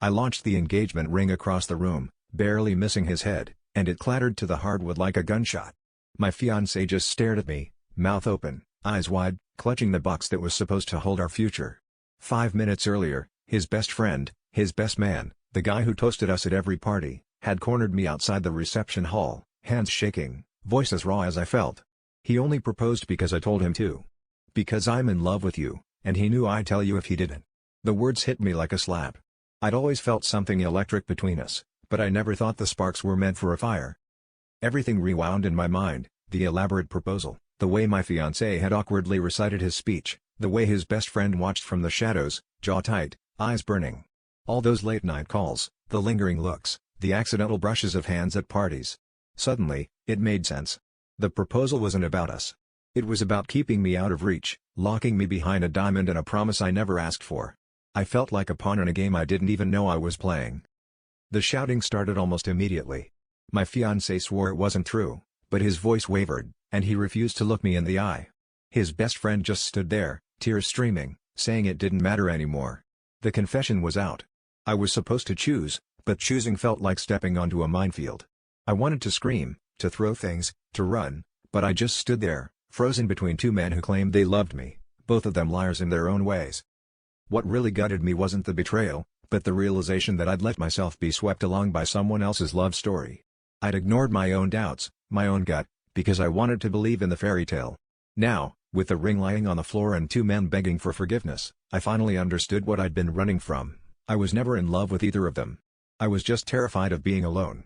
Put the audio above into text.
I launched the engagement ring across the room, barely missing his head, and it clattered to the hardwood like a gunshot. My fiancée just stared at me, mouth open, eyes wide, clutching the box that was supposed to hold our future. 5 minutes earlier, his best friend, his best man, the guy who toasted us at every party, had cornered me outside the reception hall, hands shaking, voice as raw as I felt. He only proposed because I told him to. Because I'm in love with you, and he knew I'd tell you if he didn't. The words hit me like a slap. I'd always felt something electric between us, but I never thought the sparks were meant for a fire. Everything rewound in my mind, the elaborate proposal, the way my fiancé had awkwardly recited his speech, the way his best friend watched from the shadows, jaw tight, eyes burning. All those late-night calls, the lingering looks, the accidental brushes of hands at parties. Suddenly, it made sense. The proposal wasn't about us. It was about keeping me out of reach, locking me behind a diamond and a promise I never asked for. I felt like a pawn in a game I didn't even know I was playing. The shouting started almost immediately. My fiancé swore it wasn't true, but his voice wavered, and he refused to look me in the eye. His best friend just stood there, tears streaming, saying it didn't matter anymore. The confession was out. I was supposed to choose, but choosing felt like stepping onto a minefield. I wanted to scream, to throw things, to run, but I just stood there, frozen between two men who claimed they loved me, both of them liars in their own ways. What really gutted me wasn't the betrayal, but the realization that I'd let myself be swept along by someone else's love story. I'd ignored my own doubts, my own gut, because I wanted to believe in the fairy tale. Now, with the ring lying on the floor and two men begging for forgiveness, I finally understood what I'd been running from. I was never in love with either of them. I was just terrified of being alone.